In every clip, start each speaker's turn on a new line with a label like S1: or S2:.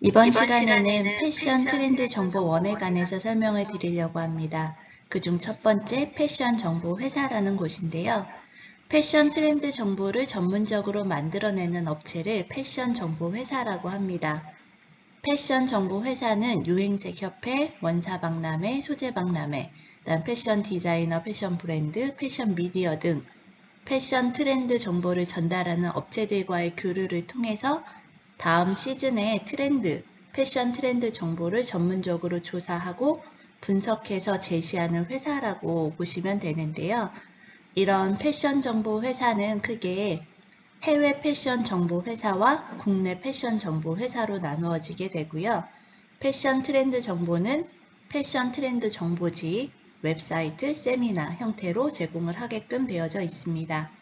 S1: 이번 시간에는 패션 트렌드 정보 1에 관해서 설명을 드리려고 합니다. 그중 첫 번째 패션 정보 회사라는 곳인데요. 패션 트렌드 정보를 전문적으로 만들어내는 업체를 패션 정보 회사라고 합니다. 패션 정보 회사는 유행색 협회, 원사 박람회, 소재 박람회, 그다음 패션 디자이너, 패션 브랜드, 패션 미디어 등 패션 트렌드 정보를 전달하는 업체들과의 교류를 통해서 다음 시즌의 트렌드, 패션 트렌드 정보를 전문적으로 조사하고 분석해서 제시하는 회사라고 보시면 되는데요. 이런 패션 정보 회사는 크게 해외 패션 정보 회사와 국내 패션 정보 회사로 나누어지게 되고요. 패션 트렌드 정보는 패션 트렌드 정보지, 웹사이트, 세미나 형태로 제공을 하게끔 되어져 있습니다.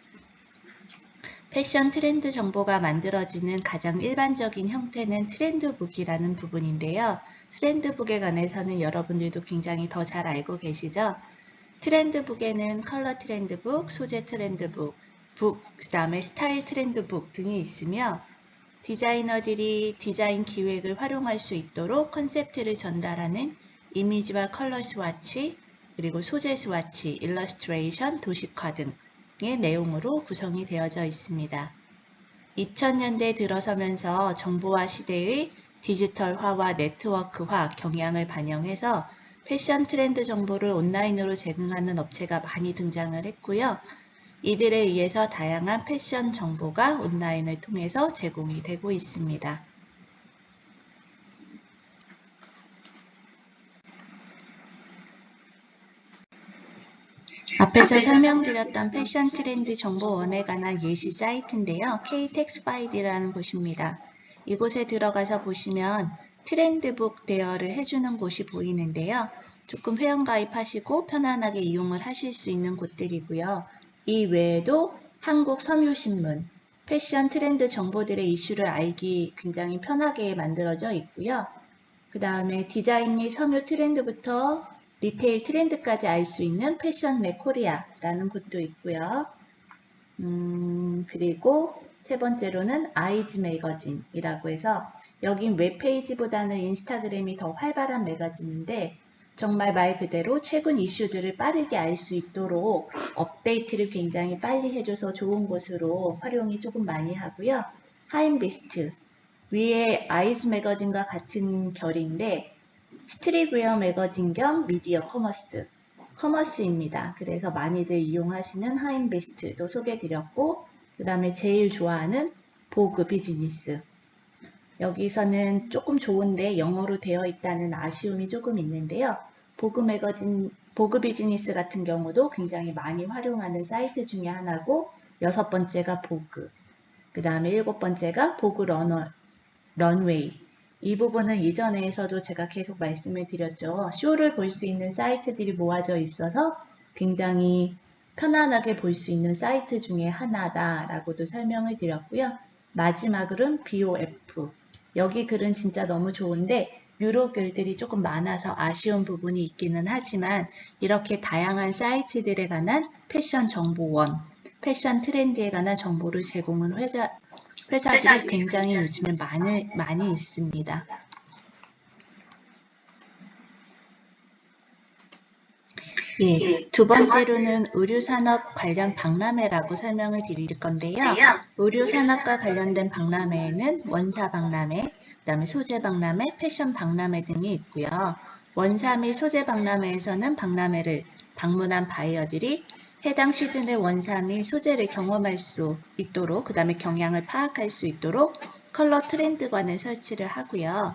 S1: 패션 트렌드 정보가 만들어지는 가장 일반적인 형태는 트렌드북이라는 부분인데요. 트렌드북에 관해서는 여러분들도 굉장히 더 잘 알고 계시죠? 트렌드북에는 컬러 트렌드북, 소재 트렌드북, 그 다음에 스타일 트렌드북 등이 있으며 디자이너들이 디자인 기획을 활용할 수 있도록 컨셉트를 전달하는 이미지와 컬러 스와치, 그리고 소재 스와치, 일러스트레이션, 도식화 등의 내용으로 구성이 되어져 있습니다. 2000년대 들어서면서 정보화 시대의 디지털화와 네트워크화 경향을 반영해서 패션 트렌드 정보를 온라인으로 제공하는 업체가 많이 등장을 했고요. 이들에 의해서 다양한 패션 정보가 온라인을 통해서 제공이 되고 있습니다. 앞에서 설명드렸던 패션 트렌드 정보원에 관한 예시 사이트인데요. KTEX 파일이라는 곳입니다. 이곳에 들어가서 보시면 트렌드북 대여를 해주는 곳이 보이는데요. 조금 회원가입하시고 편안하게 이용을 하실 수 있는 곳들이고요. 이 외에도 한국 섬유신문, 패션 트렌드 정보들의 이슈를 알기 굉장히 편하게 만들어져 있고요. 그 다음에 디자인 및 섬유 트렌드부터 리테일 트렌드까지 알 수 있는 패션 맵 코리아라는 곳도 있고요. 그리고 세 번째로는 아이즈 매거진이라고 해서 여긴 웹페이지보다는 인스타그램이 더 활발한 매거진인데 정말 말 그대로 최근 이슈들을 빠르게 알 수 있도록 업데이트를 굉장히 빨리 해줘서 좋은 곳으로 활용이 조금 많이 하고요. 하임비스트, 위에 아이즈 매거진과 같은 결인데 스트리트웨어 매거진 겸 미디어 커머스입니다. 그래서 많이들 이용하시는 하임베스트도 소개해드렸고 그 다음에 제일 좋아하는 보그 비즈니스, 여기서는 조금 좋은데 영어로 되어 있다는 아쉬움이 조금 있는데요. 보그 비즈니스 같은 경우도 굉장히 많이 활용하는 사이트 중에 하나고 6번째가 보그, 그 다음에 7번째가 보그 런웨이. 이 부분은 이전에서도 제가 계속 말씀을 드렸죠. 쇼를 볼 수 있는 사이트들이 모아져 있어서 굉장히 편안하게 볼 수 있는 사이트 중에 하나다라고도 설명을 드렸고요. 마지막으로는 BOF. 여기 글은 진짜 너무 좋은데 유료 글들이 조금 많아서 아쉬운 부분이 있기는 하지만 이렇게 다양한 사이트들에 관한 패션 정보원, 패션 트렌드에 관한 정보를 제공하는 회사들이 굉장히 요즘에 많이 있습니다. 예, 두 번째로는 의류산업 관련 박람회라고 설명을 드릴 건데요. 의류산업과 관련된 박람회에는 원사 박람회, 그 다음에 소재 박람회, 패션 박람회 등이 있고요. 원사 및 소재 박람회에서는 박람회를 방문한 바이어들이 해당 시즌의 원사 및 소재를 경험할 수 있도록, 그 다음에 경향을 파악할 수 있도록 컬러 트렌드관을 설치를 하고요.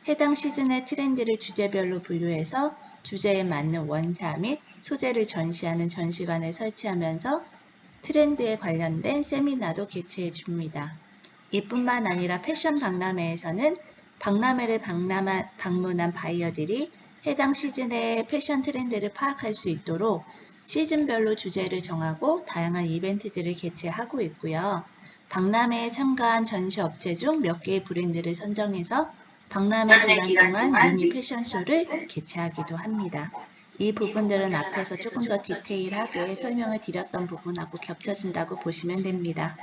S1: 해당 시즌의 트렌드를 주제별로 분류해서 주제에 맞는 원사 및 소재를 전시하는 전시관을 설치하면서 트렌드에 관련된 세미나도 개최해 줍니다. 이뿐만 아니라 패션 박람회에서는 박람회를 방문한 바이어들이 해당 시즌의 패션 트렌드를 파악할 수 있도록 시즌별로 주제를 정하고 다양한 이벤트들을 개최하고 있고요. 박람회에 참가한 전시업체 중 몇 개의 브랜드를 선정해서 박람회 기간 동안 미니 패션쇼를 개최하기도 합니다. 이 부분들은 앞에서 조금 더 디테일하게 설명을 드렸던 부분하고 겹쳐진다고 보시면 됩니다.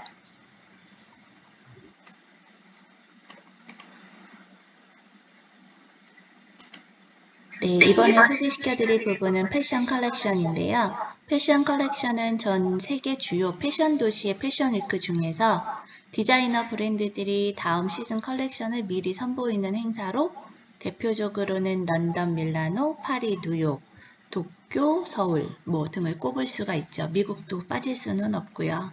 S1: 네, 이번에 소개시켜드릴 부분은 패션 컬렉션인데요. 패션 컬렉션은 전 세계 주요 패션 도시의 패션 위크 중에서 디자이너 브랜드들이 다음 시즌 컬렉션을 미리 선보이는 행사로 대표적으로는 런던, 밀라노, 파리, 뉴욕, 도쿄, 서울 등을 꼽을 수가 있죠. 미국도 빠질 수는 없고요.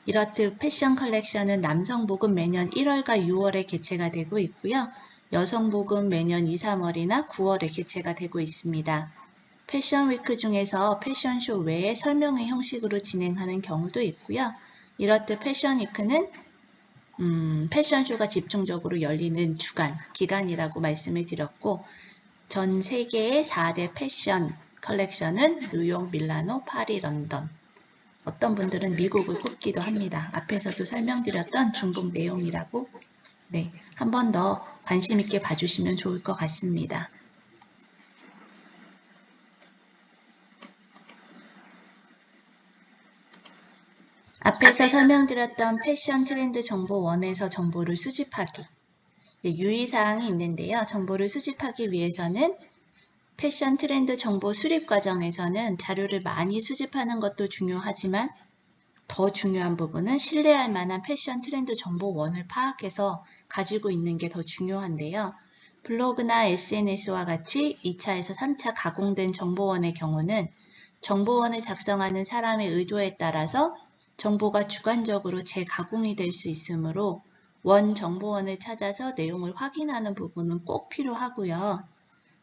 S1: 이렇듯 패션 컬렉션은 남성복은 매년 1월과 6월에 개최가 되고 있고요. 여성복은 매년 2, 3월이나 9월에 개최가 되고 있습니다. 패션 위크 중에서 패션쇼 외에 설명회 형식으로 진행하는 경우도 있고요. 이렇듯 패션 위크는 패션쇼가 집중적으로 열리는 기간이라고 말씀을 드렸고, 전 세계의 4대 패션 컬렉션은 뉴욕, 밀라노, 파리, 런던. 어떤 분들은 미국을 꼽기도 합니다. 앞에서도 설명드렸던 중복 내용이라고. 네, 한 번 더 관심 있게 봐주시면 좋을 것 같습니다. 앞에서 설명드렸던 패션 트렌드 정보 1에서 정보를 수집하기. 유의사항이 있는데요. 정보를 수집하기 위해서는 패션 트렌드 정보 수립 과정에서는 자료를 많이 수집하는 것도 중요하지만 더 중요한 부분은 신뢰할 만한 패션 트렌드 정보 1을 파악해서 가지고 있는 게 더 중요한데요. 블로그나 SNS와 같이 2차에서 3차 가공된 정보원의 경우는 정보원을 작성하는 사람의 의도에 따라서 정보가 주관적으로 재가공이 될 수 있으므로 원 정보원을 찾아서 내용을 확인하는 부분은 꼭 필요하고요.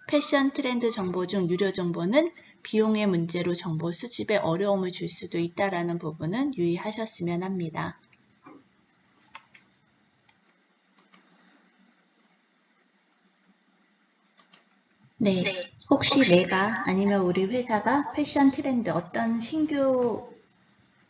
S1: 패션 트렌드 정보 중 유료 정보는 비용의 문제로 정보 수집에 어려움을 줄 수도 있다는 부분은 유의하셨으면 합니다. 네, 혹시 내가 아니면 우리 회사가 패션 트렌드 어떤 신규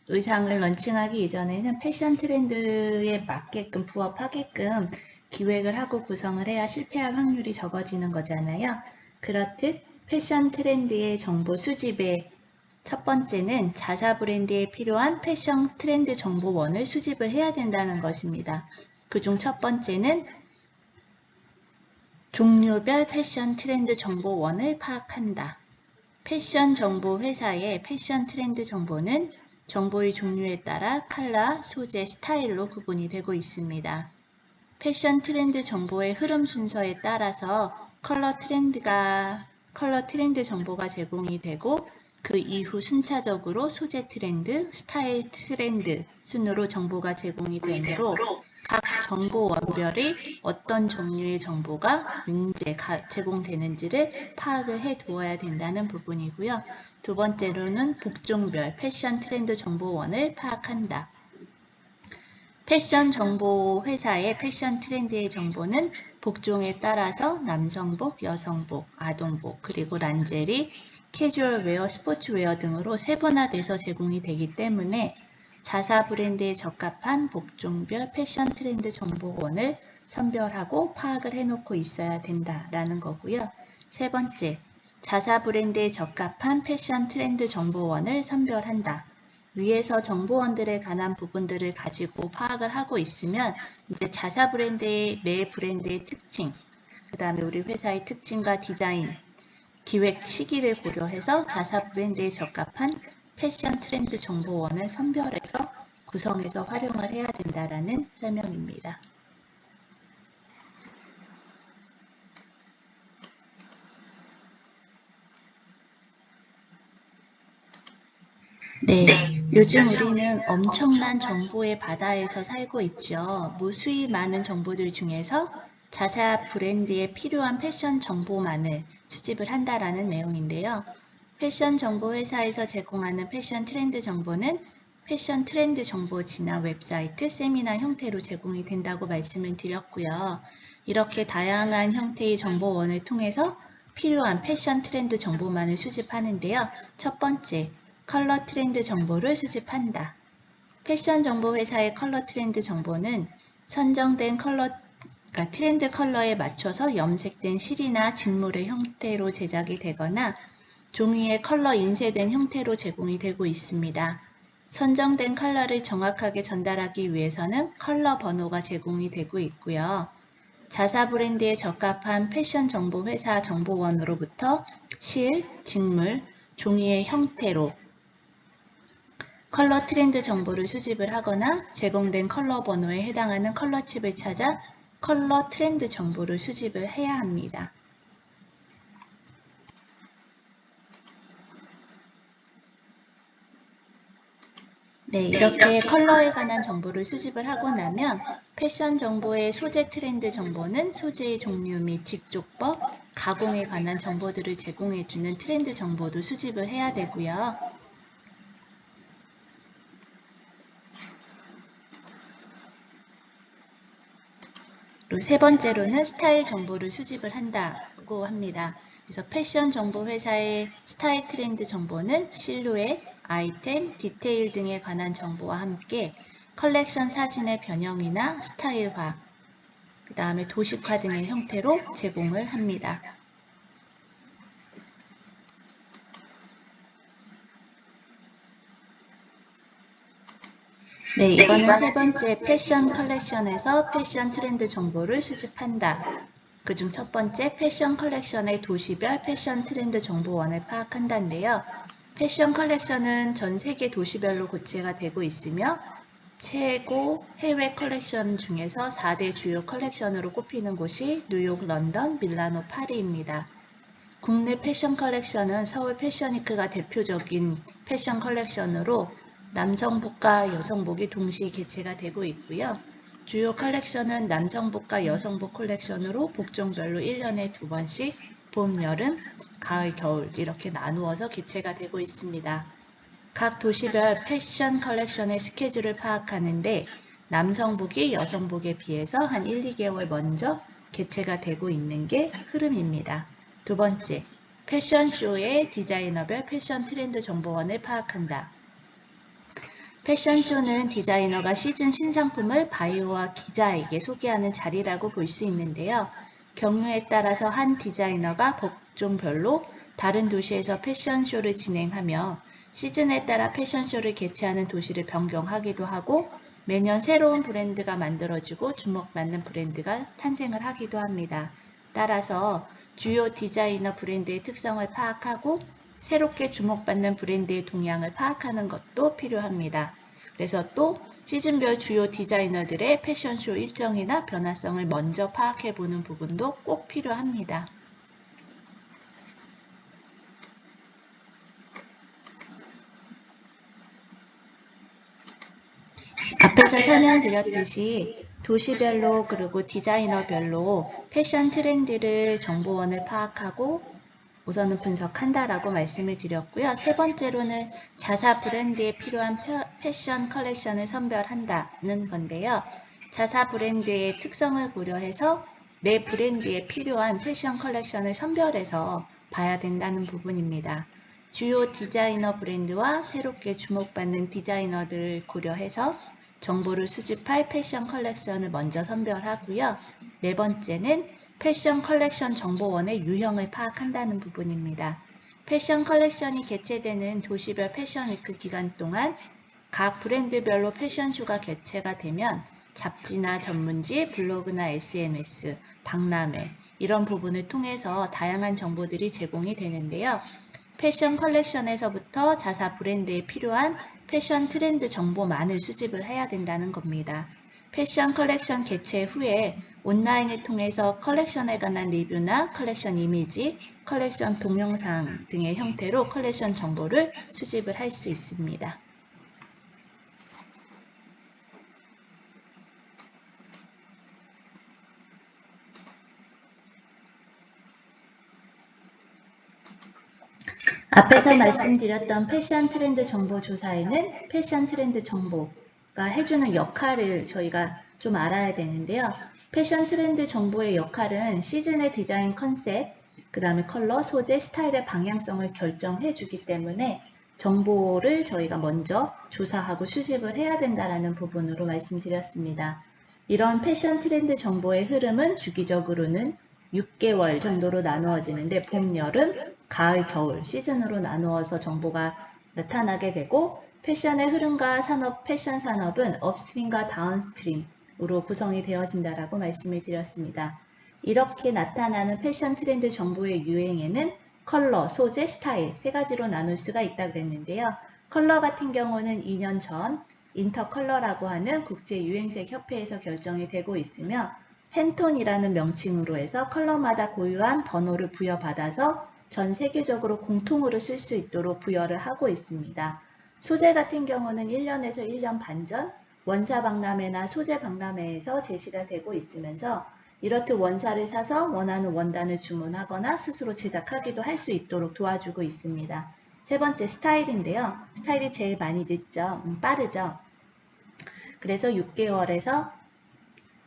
S1: 의상을 런칭하기 이전에는 패션 트렌드에 맞게끔 부합하게끔 기획을 하고 구성을 해야 실패할 확률이 적어지는 거잖아요. 그렇듯 패션 트렌드의 정보 수집의 첫 번째는 자사 브랜드에 필요한 패션 트렌드 정보원을 수집을 해야 된다는 것입니다. 그중 첫 번째는 종류별 패션 트렌드 정보원을 파악한다. 패션 정보 회사의 패션 트렌드 정보는 정보의 종류에 따라 컬러, 소재, 스타일로 구분이 되고 있습니다. 패션 트렌드 정보의 흐름 순서에 따라서 컬러 트렌드 정보가 제공이 되고 그 이후 순차적으로 소재 트렌드, 스타일 트렌드 순으로 정보가 제공이 되므로 각 정보원별이 어떤 종류의 정보가 언제 제공되는지를 파악을 해 두어야 된다는 부분이고요. 두 번째로는 복종별 패션 트렌드 정보원을 파악한다. 패션 정보 회사의 패션 트렌드의 정보는 복종에 따라서 남성복, 여성복, 아동복, 그리고 란제리, 캐주얼웨어, 스포츠웨어 등으로 세분화돼서 제공이 되기 때문에 자사 브랜드에 적합한 복종별 패션 트렌드 정보원을 선별하고 파악을 해놓고 있어야 된다라는 거고요. 세 번째, 자사 브랜드에 적합한 패션 트렌드 정보원을 선별한다. 위에서 정보원들에 관한 부분들을 가지고 파악을 하고 있으면 이제 자사 브랜드의 내 브랜드의 특징, 그 다음에 우리 회사의 특징과 디자인, 기획 시기를 고려해서 자사 브랜드에 적합한 패션 트렌드 정보원을 선별해서 구성해서 활용을 해야 된다라는 설명입니다. 네, 요즘 우리는 엄청난 정보의 바다에서 살고 있죠. 무수히 많은 정보들 중에서 자사 브랜드에 필요한 패션 정보만을 수집을 한다라는 내용인데요. 패션 정보 회사에서 제공하는 패션 트렌드 정보는 패션 트렌드 정보지나 웹사이트, 세미나 형태로 제공이 된다고 말씀을 드렸고요. 이렇게 다양한 형태의 정보원을 통해서 필요한 패션 트렌드 정보만을 수집하는데요. 첫 번째, 컬러 트렌드 정보를 수집한다. 패션 정보 회사의 컬러 트렌드 정보는 선정된 트렌드 컬러에 맞춰서 염색된 실이나 직물의 형태로 제작이 되거나 종이에 컬러 인쇄된 형태로 제공이 되고 있습니다. 선정된 컬러를 정확하게 전달하기 위해서는 컬러 번호가 제공이 되고 있고요. 자사 브랜드에 적합한 패션 정보 회사 정보원으로부터 실, 직물, 종이의 형태로 컬러 트렌드 정보를 수집을 하거나 제공된 컬러 번호에 해당하는 컬러 칩을 찾아 컬러 트렌드 정보를 수집을 해야 합니다. 네, 이렇게 컬러에 관한 정보를 수집을 하고 나면 패션 정보의 소재 트렌드 정보는 소재의 종류 및 직조법, 가공에 관한 정보들을 제공해주는 트렌드 정보도 수집을 해야 되고요. 그리고 세 번째로는 스타일 정보를 수집을 한다고 합니다. 그래서 패션 정보 회사의 스타일 트렌드 정보는 실루엣, 아이템, 디테일 등에 관한 정보와 함께 컬렉션 사진의 변형이나 스타일화, 그 다음에 도식화 등의 형태로 제공을 합니다. 네, 이거는 세 번째 패션 컬렉션에서 패션 트렌드 정보를 수집한다. 그중 첫 번째 패션 컬렉션의 도시별 패션 트렌드 정보원을 파악한다인데요. 패션 컬렉션은 전 세계 도시별로 고체가 되고 있으며 최고 해외 컬렉션 중에서 4대 주요 컬렉션으로 꼽히는 곳이 뉴욕, 런던, 밀라노, 파리입니다. 국내 패션 컬렉션은 서울 패션위크가 대표적인 패션 컬렉션으로 남성복과 여성복이 동시 개최가 되고 있고요. 주요 컬렉션은 남성복과 여성복 컬렉션으로 복종별로 1년에 2번씩 봄, 여름, 가을, 겨울 이렇게 나누어서 개최가 되고 있습니다. 각 도시별 패션 컬렉션의 스케줄을 파악하는데 남성복이 여성복에 비해서 한 1, 2개월 먼저 개최가 되고 있는 게 흐름입니다. 두 번째, 패션쇼의 디자이너별 패션 트렌드 정보원을 파악한다. 패션쇼는 디자이너가 시즌 신상품을 바이어와 기자에게 소개하는 자리라고 볼 수 있는데요. 경우에 따라서 한 디자이너가 복종별로 다른 도시에서 패션쇼를 진행하며 시즌에 따라 패션쇼를 개최하는 도시를 변경하기도 하고 매년 새로운 브랜드가 만들어지고 주목받는 브랜드가 탄생을 하기도 합니다. 따라서 주요 디자이너 브랜드의 특성을 파악하고 새롭게 주목받는 브랜드의 동향을 파악하는 것도 필요합니다. 그래서 또 시즌별 주요 디자이너들의 패션쇼 일정이나 변화성을 먼저 파악해보는 부분도 꼭 필요합니다. 앞에서 설명드렸듯이 도시별로 그리고 디자이너별로 패션 트렌드를 정보원을 파악하고 우선은 분석한다라고 말씀을 드렸고요. 세 번째로는 자사 브랜드에 필요한 패션 컬렉션을 선별한다는 건데요. 자사 브랜드의 특성을 고려해서 내 브랜드에 필요한 패션 컬렉션을 선별해서 봐야 된다는 부분입니다. 주요 디자이너 브랜드와 새롭게 주목받는 디자이너들을 고려해서 정보를 수집할 패션 컬렉션을 먼저 선별하고요. 네 번째는 패션 컬렉션 정보원의 유형을 파악한다는 부분입니다. 패션 컬렉션이 개최되는 도시별 패션위크 기간 동안 각 브랜드별로 패션쇼가 개최가 되면 잡지나 전문지, 블로그나 SNS, 박람회 이런 부분을 통해서 다양한 정보들이 제공이 되는데요. 패션 컬렉션에서부터 자사 브랜드에 필요한 패션 트렌드 정보만을 수집을 해야 된다는 겁니다. 패션 컬렉션 개최 후에 온라인을 통해서 컬렉션에 관한 리뷰나 컬렉션 이미지, 컬렉션 동영상 등의 형태로 컬렉션 정보를 수집을 할 수 있습니다. 앞에서 말씀드렸던 패션 트렌드 정보 조사에는 패션 트렌드 정보가 해주는 역할을 저희가 좀 알아야 되는데요. 패션 트렌드 정보의 역할은 시즌의 디자인 컨셉, 그 다음에 컬러, 소재, 스타일의 방향성을 결정해 주기 때문에 정보를 저희가 먼저 조사하고 수집을 해야 된다는 부분으로 말씀드렸습니다. 이런 패션 트렌드 정보의 흐름은 주기적으로는 6개월 정도로 나누어지는데 봄, 여름, 가을, 겨울 시즌으로 나누어서 정보가 나타나게 되고 패션의 흐름과 산업, 패션 산업은 업스트림과 다운스트림 으로 구성이 되어진다라고 말씀을 드렸습니다. 이렇게 나타나는 패션 트렌드 정보의 유행에는 컬러, 소재, 스타일 세 가지로 나눌 수가 있다고 그랬는데요. 컬러 같은 경우는 2년 전 인터컬러라고 하는 국제 유행색 협회에서 결정이 되고 있으며 팬톤이라는 명칭으로 해서 컬러마다 고유한 번호를 부여받아서 전 세계적으로 공통으로 쓸 수 있도록 부여를 하고 있습니다. 소재 같은 경우는 1년에서 1년 반 전 원사 박람회나 소재 박람회에서 제시가 되고 있으면서 이렇듯 원사를 사서 원하는 원단을 주문하거나 스스로 제작하기도 할 수 있도록 도와주고 있습니다. 세 번째 스타일인데요. 스타일이 제일 많이 늦죠. 빠르죠. 그래서 6개월에서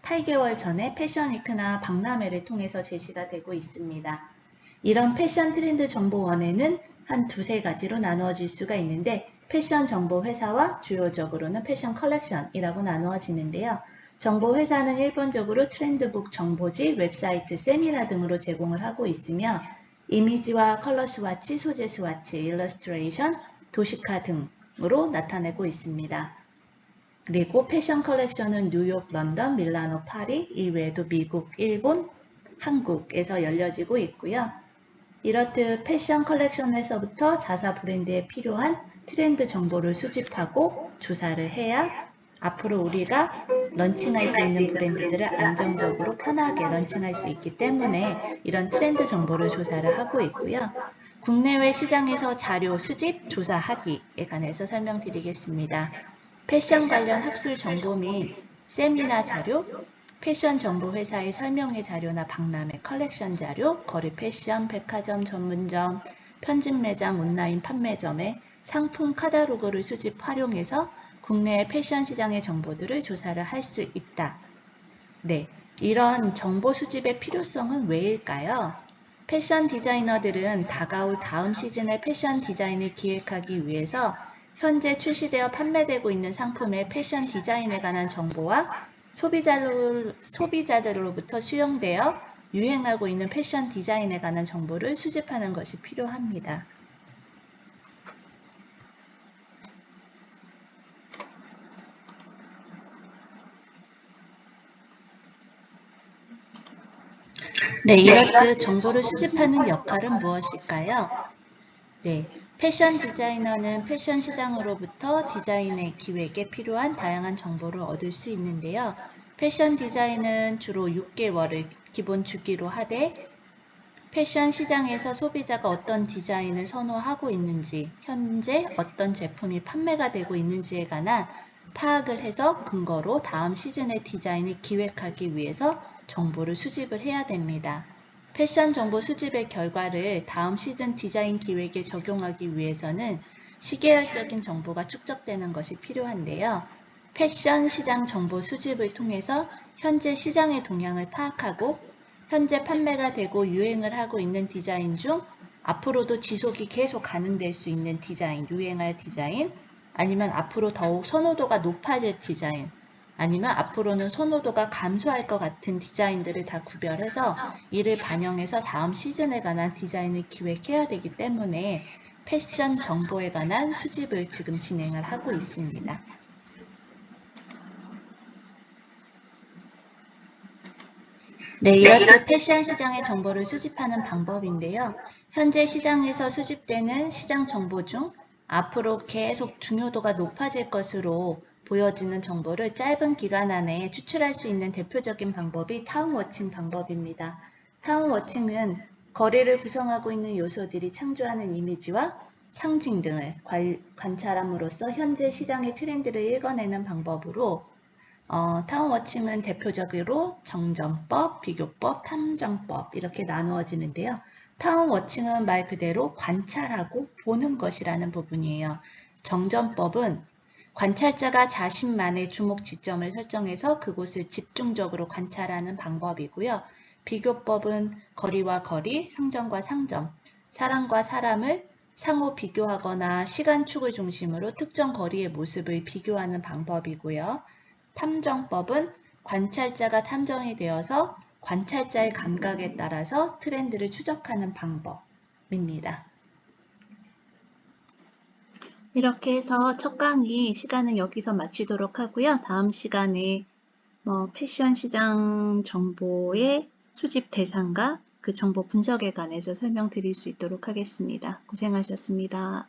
S1: 8개월 전에 패션위크나 박람회를 통해서 제시가 되고 있습니다. 이런 패션 트렌드 정보원에는 한 두세 가지로 나누어질 수가 있는데 패션 정보 회사와 주요적으로는 패션 컬렉션이라고 나누어지는데요. 정보 회사는 일본적으로 트렌드북 정보지, 웹사이트, 세미나 등으로 제공을 하고 있으며 이미지와 컬러 스와치, 소재 스와치, 일러스트레이션, 도시카 등으로 나타내고 있습니다. 그리고 패션 컬렉션은 뉴욕, 런던, 밀라노, 파리, 이외에도 미국, 일본, 한국에서 열려지고 있고요. 이렇듯 패션 컬렉션에서부터 자사 브랜드에 필요한 트렌드 정보를 수집하고 조사를 해야 앞으로 우리가 런칭할 수 있는 브랜드들을 안정적으로 편하게 런칭할 수 있기 때문에 이런 트렌드 정보를 조사를 하고 있고요. 국내외 시장에서 자료 수집, 조사하기에 관해서 설명드리겠습니다. 패션 관련 학술 정보 및 세미나 자료, 패션 정보 회사의 설명회 자료나 박람회 컬렉션 자료, 거리 패션, 백화점, 전문점, 편집 매장, 온라인 판매점의 상품 카탈로그를 수집 활용해서 국내 패션 시장의 정보들을 조사를 할 수 있다. 네, 이런 정보 수집의 필요성은 왜일까요? 패션 디자이너들은 다가올 다음 시즌의 패션 디자인을 기획하기 위해서 현재 출시되어 판매되고 있는 상품의 패션 디자인에 관한 정보와 소비자들로부터 수용되어 유행하고 있는 패션 디자인에 관한 정보를 수집하는 것이 필요합니다. 네, 이렇듯 정보를 수집하는 역할은 무엇일까요? 네, 패션 디자이너는 패션 시장으로부터 디자인의 기획에 필요한 다양한 정보를 얻을 수 있는데요. 패션 디자인은 주로 6개월을 기본 주기로 하되 패션 시장에서 소비자가 어떤 디자인을 선호하고 있는지, 현재 어떤 제품이 판매가 되고 있는지에 관한 파악을 해서 근거로 다음 시즌의 디자인을 기획하기 위해서 정보를 수집을 해야 됩니다. 패션 정보 수집의 결과를 다음 시즌 디자인 기획에 적용하기 위해서는 시계열적인 정보가 축적되는 것이 필요한데요. 패션 시장 정보 수집을 통해서 현재 시장의 동향을 파악하고 현재 판매가 되고 유행을 하고 있는 디자인 중 앞으로도 지속이 계속 가능될 수 있는 디자인, 유행할 디자인, 아니면 앞으로 더욱 선호도가 높아질 디자인, 아니면 앞으로는 선호도가 감소할 것 같은 디자인들을 다 구별해서 이를 반영해서 다음 시즌에 관한 디자인을 기획해야 되기 때문에 패션 정보에 관한 수집을 지금 진행을 하고 있습니다. 네, 이렇게 패션 시장의 정보를 수집하는 방법인데요. 현재 시장에서 수집되는 시장 정보 중 앞으로 계속 중요도가 높아질 것으로 보여지는 정보를 짧은 기간 안에 추출할 수 있는 대표적인 방법이 타운워칭 방법입니다. 타운워칭은 거리를 구성하고 있는 요소들이 창조하는 이미지와 상징 등을 관찰함으로써 현재 시장의 트렌드를 읽어내는 방법으로 타운워칭은 대표적으로 정전법, 비교법, 탐정법 이렇게 나누어지는데요. 타운워칭은 말 그대로 관찰하고 보는 것이라는 부분이에요. 정전법은 관찰자가 자신만의 주목 지점을 설정해서 그곳을 집중적으로 관찰하는 방법이고요. 비교법은 거리와 거리, 상점과 상점, 사람과 사람을 상호 비교하거나 시간축을 중심으로 특정 거리의 모습을 비교하는 방법이고요. 탐정법은 관찰자가 탐정이 되어서 관찰자의 감각에 따라서 트렌드를 추적하는 방법입니다. 이렇게 해서 첫 강의 시간은 여기서 마치도록 하고요. 다음 시간에 패션 시장 정보의 수집 대상과 그 정보 분석에 관해서 설명드릴 수 있도록 하겠습니다. 고생하셨습니다.